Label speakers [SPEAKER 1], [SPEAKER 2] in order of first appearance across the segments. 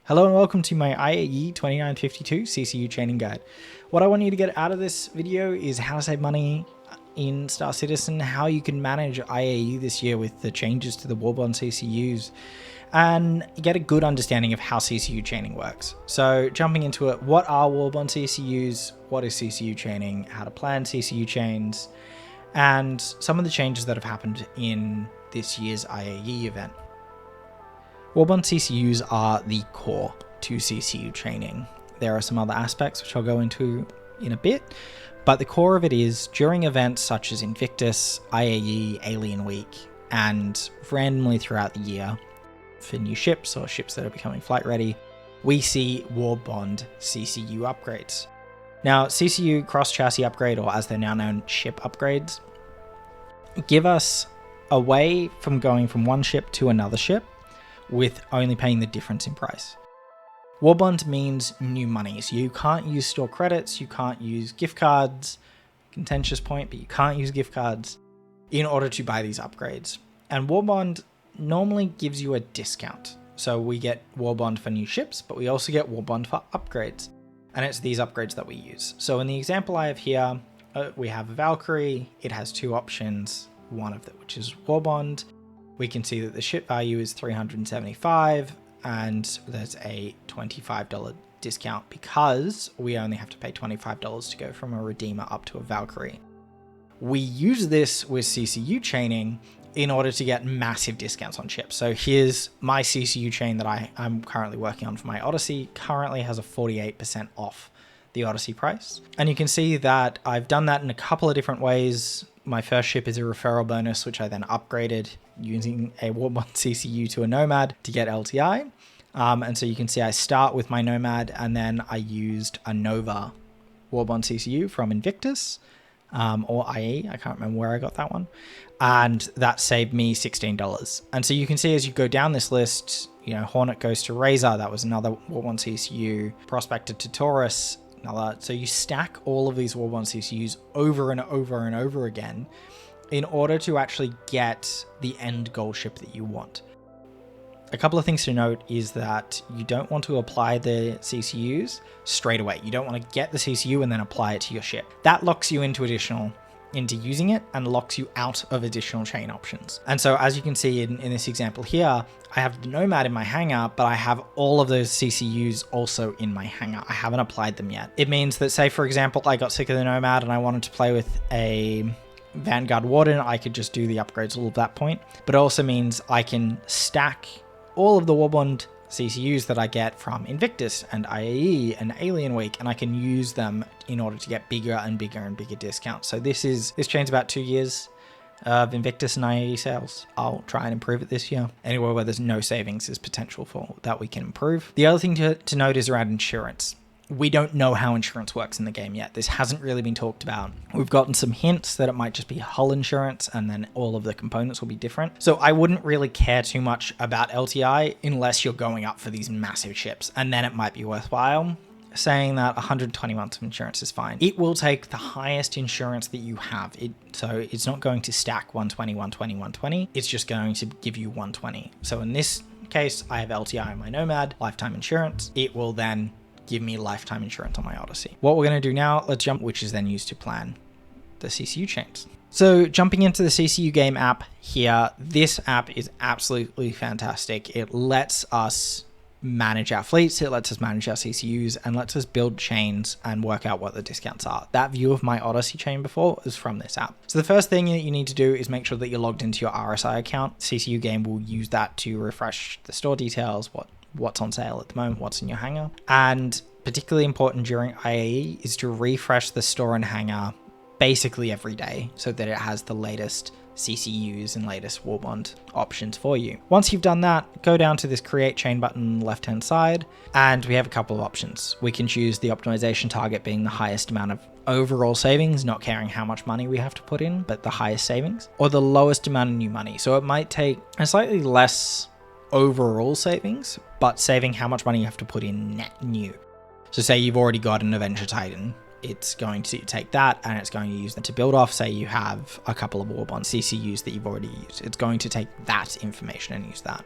[SPEAKER 1] Hello and welcome to my IAE2952 CCU Chaining Guide. What I want you to get out of this video is how to save money in Star Citizen, how you can manage IAE this year with the changes to the Warbond CCUs, and get a good understanding of how CCU chaining works. So jumping into it, what are Warbond CCUs, what is CCU chaining, how to plan CCU chains, and some of the changes that have happened in this year's IAE event. Warbond CCUs are the core to CCU chaining. There are some other aspects which I'll go into in a bit, but the core of it is during events such as Invictus, IAE, Alien Week, and randomly throughout the year for new ships or ships that are becoming flight ready, we see Warbond CCU upgrades. Now, CCU cross-chassis upgrade, or as they're now known, ship upgrades, give us a way from going from one ship to another ship with only paying the difference in price. Warbond means new money, so you can't use store credits, you can't use gift cards, contentious point, but you can't use gift cards in order to buy these upgrades. And Warbond normally gives you a discount. So we get Warbond for new ships, but we also get Warbond for upgrades. And it's these upgrades that we use. So in the example I have here, we have a Valkyrie. It has two options, one of them, which is Warbond. We can see that the ship value is $375 and there's a $25 discount because we only have to pay $25 to go from a Redeemer up to a Valkyrie. We use this with CCU chaining in order to get massive discounts on ships. So here's my CCU chain that I'm currently working on for my Odyssey. Currently has a 48% off the Odyssey price. And you can see that I've done that in a couple of different ways. My first ship is a referral bonus, which I then upgraded using a Warbond CCU to a Nomad to get LTI. And so you can see I start with my Nomad and then I used a Nova Warbond CCU from Invictus or IAE. I can't remember where I got that one. And that saved me $16. And so you can see as you go down this list, you know, Hornet goes to Razor. That was another Warbond CCU. Prospector to Taurus. So you stack all of these Warbond CCUs over and over and over again in order to actually get the end goal ship that you want. A couple of things to note is that you don't want to apply the CCUs straight away. You don't want to get the CCU and then apply it to your ship. That locks you into using it and locks you out of additional chain options. And so as you can see in this example here, I have the Nomad in my hangar, but I have all of those CCUs also in my hangar. I haven't applied them yet. It means that, say for example, I got sick of the Nomad and I wanted to play with a Vanguard Warden, I could just do the upgrades all at that point. But it also means I can stack all of the Warbond CCUs that I get from Invictus and IAE and Alien Week, and I can use them in order to get bigger and bigger and bigger discounts. So this chain's about 2 years of Invictus and IAE sales. I'll try and improve it this year. Anywhere where there's no savings is potential for that we can improve. The other thing to note is around insurance. We don't know how insurance works in the game yet. This hasn't really been talked about. We've gotten some hints that it might just be hull insurance and then all of the components will be different. So I wouldn't really care too much about LTI unless you're going up for these massive ships, and then it might be worthwhile. Saying that 120 months of insurance is fine. It will take the highest insurance that you have. So it's not going to stack 120, 120, 120. It's just going to give you 120. So in this case, I have LTI on my Nomad, lifetime insurance. It will then give me lifetime insurance on my Odyssey. What we're going to do now, let's jump, which is then used to plan the CCU chains. So jumping into the CCUGame app here, this app is absolutely fantastic. It lets us manage our fleets, it lets us manage our CCUs, and lets us build chains and work out what the discounts are. That view of my Odyssey chain before is from this app. So the first thing that you need to do is make sure that you're logged into your RSI account. CCUGame will use that to refresh the store details, what's on sale at the moment, what's in your hangar. And particularly important during IAE is to refresh the store and hangar basically every day so that it has the latest CCUs and latest Warbond options for you. Once you've done that, go down to this create chain button on the left hand side, and we have a couple of options. We can choose the optimization target being the highest amount of overall savings, not caring how much money we have to put in, but the highest savings, or the lowest amount of new money. So it might take a slightly less overall savings, but saving how much money you have to put in net new. So say you've already got an Avenger Titan, it's going to take that and it's going to use them to build off. Say you have a couple of Warbond CCUs that you've already used. It's going to take that information and use that.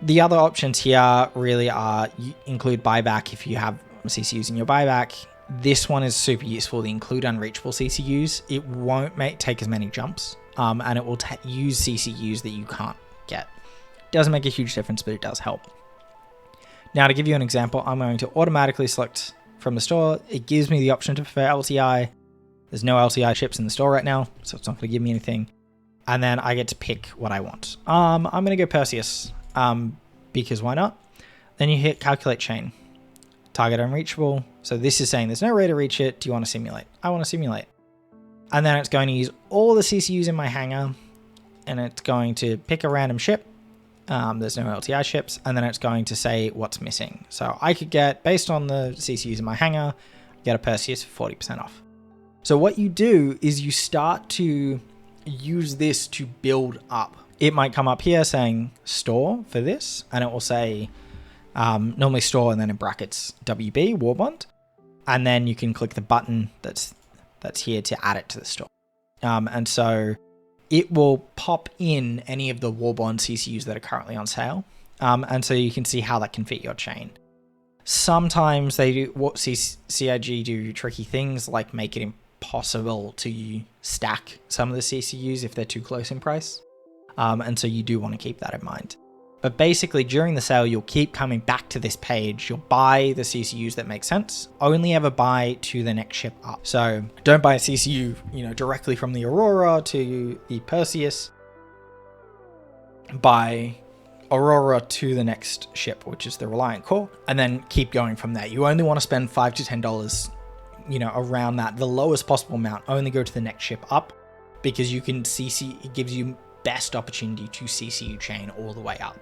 [SPEAKER 1] The other options here really are you include buyback if you have CCUs in your buyback. This one is super useful. The include unreachable CCUs. It won't take as many jumps, and it will use CCUs that you can't get. Doesn't make a huge difference, but it does help. Now, to give you an example, I'm going to automatically select from the store. It gives me the option to prefer LTI. There's no LTI ships in the store right now, so it's not going to give me anything. And then I get to pick what I want. I'm going to go Perseus, because why not? Then you hit calculate chain. Target unreachable. So this is saying there's no way to reach it. Do you want to simulate? I want to simulate. And then it's going to use all the CCUs in my hangar, and it's going to pick a random ship. There's no LTI ships, and then it's going to say what's missing. So I could get, based on the CCUs in my hangar, get a Perseus for 40% off. So what you do is you start to use this to build up. It might come up here saying store for this, and it will say normally store and then in brackets WB, Warbond. And then you can click the button that's here to add it to the store. And so it will pop in any of the Warbond CCUs that are currently on sale. And so you can see how that can fit your chain. Sometimes they do CIG do tricky things like make it impossible to stack some of the CCUs if they're too close in price. And so you do want to keep that in mind. But basically during the sale, you'll keep coming back to this page. You'll buy the CCUs that make sense. Only ever buy to the next ship up. So don't buy a CCU, directly from the Aurora to the Perseus. Buy Aurora to the next ship, which is the Reliant Core, and then keep going from there. You only want to spend $5 to $10, around that, the lowest possible amount. Only go to the next ship up, because you can it gives you best opportunity to CCU chain all the way up.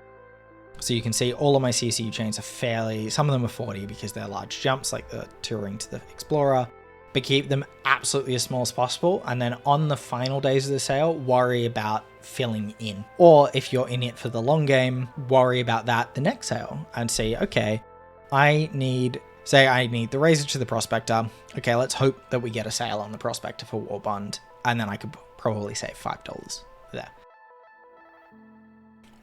[SPEAKER 1] So you can see all of my CCU chains are some of them are 40 because they're large jumps, like the touring to the Explorer, but keep them absolutely as small as possible. And then on the final days of the sale, worry about filling in. Or if you're in it for the long game, worry about that the next sale and say, okay, I need the Razor to the Prospector. Okay, let's hope that we get a sale on the Prospector for Warbond. And then I could probably save $5 there.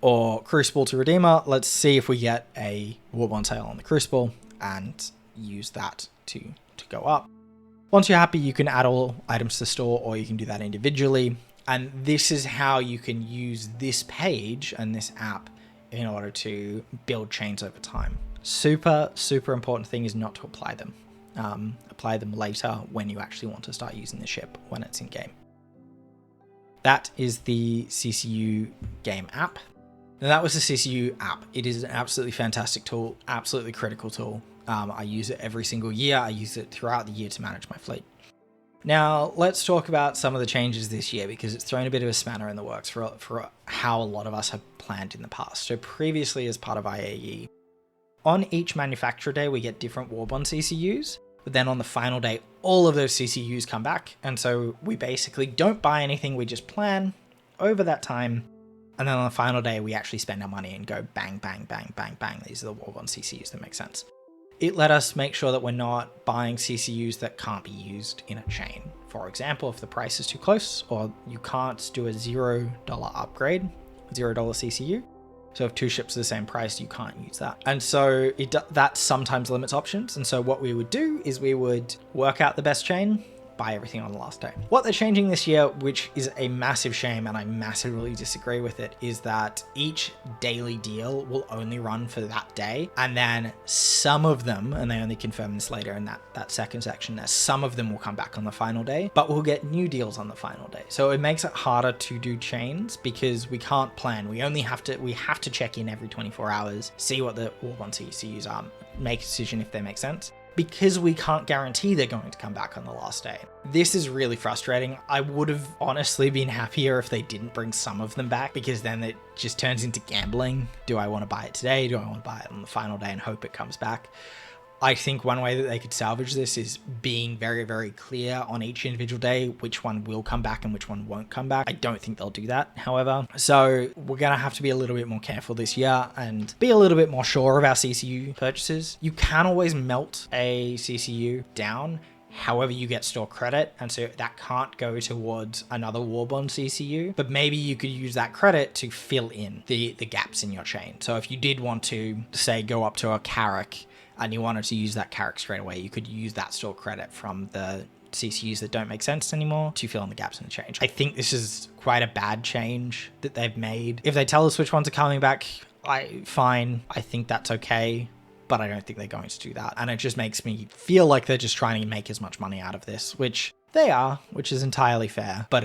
[SPEAKER 1] Or Crucible to Redeemer. Let's see if we get a Warbond sale on the Crucible and use that to go up. Once you're happy, you can add all items to the store, or you can do that individually. And this is how you can use this page and this app in order to build chains over time. Super, super important thing is not to apply them. Apply them later when you actually want to start using the ship, when it's in game. That is the CCUGame app. Now that was the CCU app. It is an absolutely fantastic tool, absolutely critical tool. I use it every single year. I use it throughout the year to manage my fleet. Now let's talk about some of the changes this year, because it's thrown a bit of a spanner in the works for how a lot of us have planned in the past. So previously, as part of IAE, on each manufacturer day, we get different Warbond CCUs, but then on the final day, all of those CCUs come back. And so we basically don't buy anything. We just plan over that time. And then on the final day, we actually spend our money and go bang, bang, bang, bang, bang. These are the Warbond CCUs that make sense. It let us make sure that we're not buying CCUs that can't be used in a chain. For example, if the price is too close, or you can't do a $0 upgrade, $0 CCU. So if two ships are the same price, you can't use that. And so that sometimes limits options. And so what we would do is we would work out the best chain, buy everything on the last day. What they're changing this year, which is a massive shame, and I massively disagree with it, is that each daily deal will only run for that day. And then some of them, and they only confirm this later in that second section there, some of them will come back on the final day, but we'll get new deals on the final day. So it makes it harder to do chains because we can't plan. We have to check in every 24 hours, see what the Warbond CCUs are, make a decision if they make sense, because we can't guarantee they're going to come back on the last day. This is really frustrating. I would have honestly been happier if they didn't bring some of them back, because then it just turns into gambling. Do I want to buy it today? Do I want to buy it on the final day and hope it comes back? I think one way that they could salvage this is being very, very clear on each individual day which one will come back and which one won't come back. I don't think they'll do that, however. So we're going to have to be a little bit more careful this year and be a little bit more sure of our CCU purchases. You can always melt a CCU down. However, you get store credit, and so that can't go towards another Warbond CCU, but maybe you could use that credit to fill in the gaps in your chain. So if you did want to, say, go up to a Carrick and you wanted to use that Carrick straight away, you could use that store credit from the CCUs that don't make sense anymore to fill in the gaps in the change. I think this is quite a bad change that they've made. If they tell us which ones are coming back, fine. I think that's okay. But I don't think they're going to do that. And it just makes me feel like they're just trying to make as much money out of this, which they are, which is entirely fair. But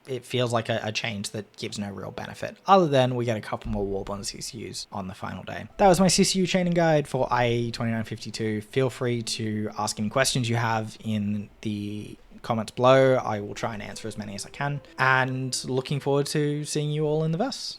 [SPEAKER 1] it feels like a change that gives no real benefit, other than we get a couple more Warbond CCUs on the final day. That was my CCU chaining guide for IAE2952. Feel free to ask any questions you have in the comments below. I will try and answer as many as I can. And looking forward to seeing you all in the verse.